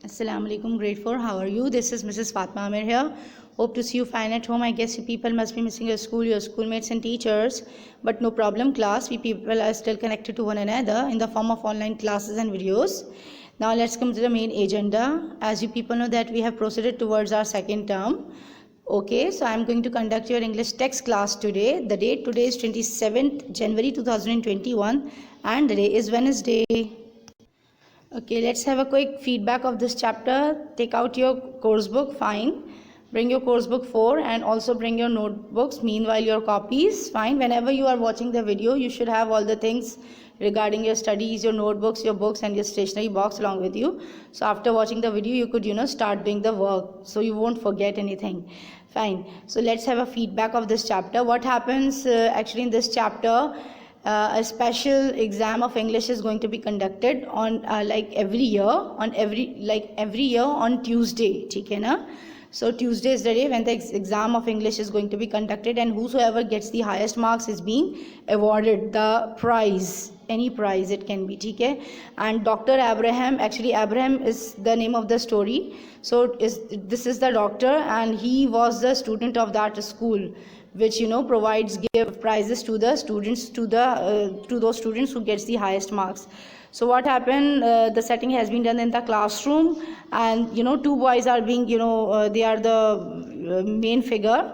Assalamu alaikum, grade 4. How are you? This is Mrs. Fatma Amir here. Hope to see you fine at home. I guess you people must be missing your school, your schoolmates and teachers. But no problem, class. We people are still connected to one another in the form of online classes and videos. Now let's come to the main agenda. As you people know that we have proceeded towards our second term. Okay, so I'm going to conduct your English text class today. The date today is 27th January 2021 and the day is Wednesday. Okay, let's have a quick feedback of this chapter. Take out your course book, fine. Bring your course book 4 and also bring your notebooks. Meanwhile, your copies, fine. Whenever you are watching the video, you should have all the things regarding your studies, your notebooks, your books and your stationery box along with you. So after watching the video, you could, start doing the work so you won't forget anything. Fine. So let's have a feedback of this chapter. What happens actually in this chapter? A special exam of English is going to be conducted on every year on Tuesday. ठीक है ना? So Tuesday is the day when the exam of English is going to be conducted, and whosoever gets the highest marks is being awarded the prize, any prize it can be. ठीक है? And Dr. Abraham, actually Abraham is the name of the story. So this is the doctor, and he was the student of that school, which give prizes to the students, to those students who gets the highest marks. So what happened, the setting has been done in the classroom, and two boys are being they are the main figure,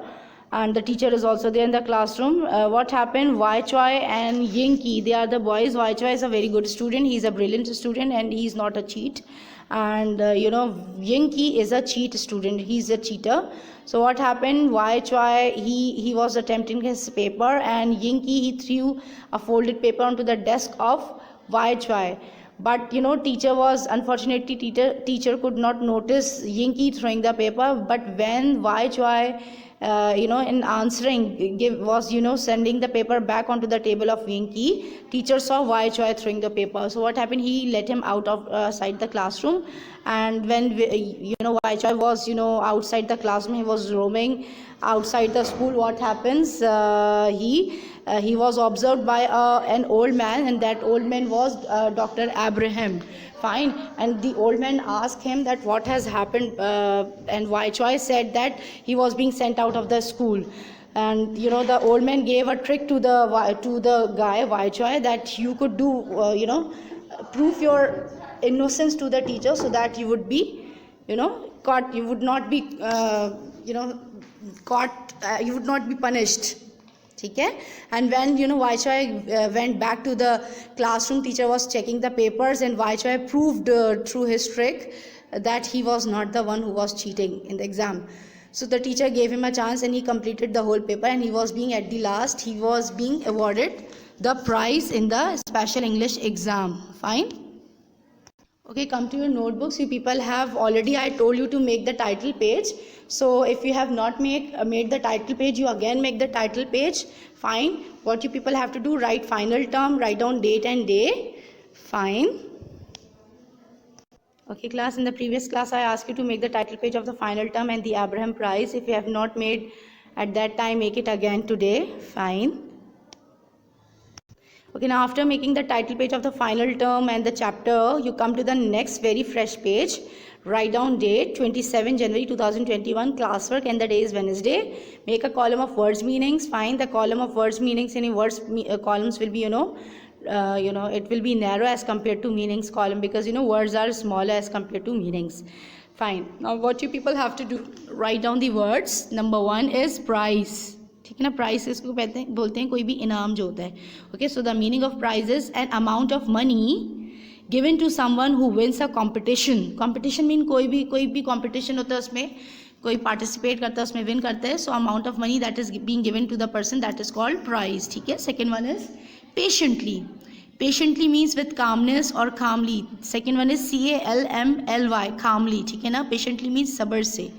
and the teacher is also there in the classroom. What happened, Wai Choi and Yinky, they are the boys. Wai Choi is a very good student, he is a brilliant student and he is not a cheat, and Yinky is a cheat student, he is a cheater. So what happened, Wai Choi, he was attempting his paper, and Yinky, he threw a folded paper onto the desk of Wai Choi. But teacher was, unfortunately teacher could not notice Yinky throwing the paper. But when Wai Choi in answering was sending the paper back onto the table of Yinky, teacher saw Wai Choi throwing the paper. So what happened, he let him out of outside the classroom. And when Wai Choi was outside the classroom, he was roaming outside the school. What happens, he was observed by an old man, and that old man was Dr. Abraham. Fine. And the old man asked him that what has happened, and Wai Choi said that he was being sent out of the school. And the old man gave a trick to the guy Wai Choi, that you could do prove your innocence to the teacher, so that you would be caught, you would not be caught, you would not be punished. Okay? And when Wai Choi went back to the classroom, teacher was checking the papers, and Wai Choi proved through his trick that he was not the one who was cheating in the exam. So the teacher gave him a chance, and he completed the whole paper, and he was being awarded the prize in the special English exam. Fine. Okay, come to your notebooks. You people have already, I told you to make the title page. So if you have not made the title page, you again make the title page. Fine. What you people have to do, write final term, write down date and day. Fine. Okay class, in the previous class I asked you to make the title page of the final term and the Abraham prize. If you have not made at that time, make it again today. Fine. Okay, now after making the title page of the final term and the chapter, you come to the next very fresh page. Write down date 27 January 2021, classwork, and the day is Wednesday. Make a column of words meanings. Find the column of words meanings. Any words columns will be it will be narrow as compared to meanings column, because words are smaller as compared to meanings. Fine. Now what you people have to do, write down the words. Number 1 is prize. ठीक है ना, price इसको बोलते हैं कोई भी इनाम जो होता है. Okay, so the meaning of prize is an amount of money given to someone who wins a competition. Competition mean कोई भी कॉम्पिटिशन होता है, उसमें कोई पार्टिसिपेट करता है, उसमें विन करता है. So amount of money that is being given to the person, that is called prize. ठीक है. Second one is patiently. Patiently means with calmness और calmly. Second one is CALMLY, calmly. ठीक है ना. पेशेंटली मीन्स सब्र से.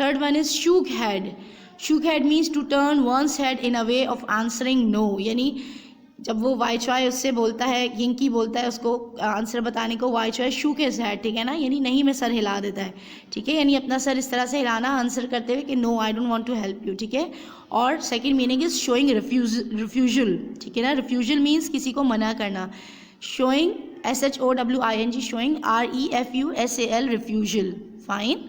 Third one is shook head. Shook head means to turn one's head in a way of answering no. यानी जब वो Y चॉय उससे बोलता है, यिंकी बोलता है उसको आंसर बताने को, वाई चॉय शूक हिज हेड. ठीक है ना, यानी नहीं में सर हिला देता है. ठीक है, यानी अपना सर इस तरह से हिलाना आंसर करते हुए कि no I don't want to help you. ठीक है. और second meaning is showing refusal. ठीक है ना. रिफ्यूजल मीन्स किसी को मना करना. Showing SHOWING, showing. REFUSAL, refusal. Fine.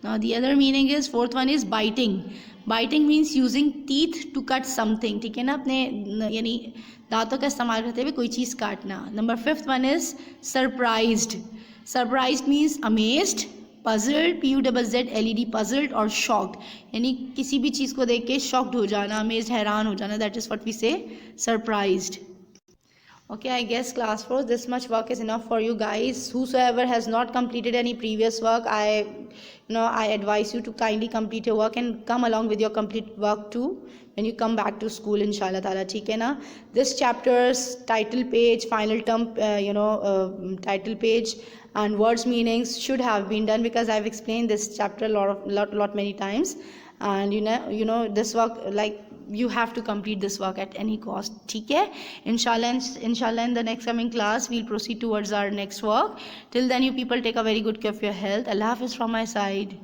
Now the other meaning is, fourth one is biting. Biting means using teeth to cut something, ठीक है ना, अपने यानी दांतों का इस्तेमाल करते हुए कोई चीज़ काटना. Number fifth one is surprised. Surprised means amazed, puzzled, PUZZLED, puzzled और shocked, यानी किसी भी चीज़ को देख के shocked हो जाना, amazed, हैरान हो जाना, that is what we say surprised. Okay, I guess class 4, this much work is enough for you guys. Whosoever has not completed any previous work, I advise you to kindly complete your work and come along with your complete work too when you come back to school, inshallah ta'ala. ठीक है ना? This chapter's title page, final term, title page and words meanings should have been done, because I've explained this chapter lot many times, and you know this work, like, you have to complete this work at any cost. ठीक है? Inshallah in the next coming class we'll proceed towards our next work. Till then, you people take a very good care of your health. Allah Hafiz from my side.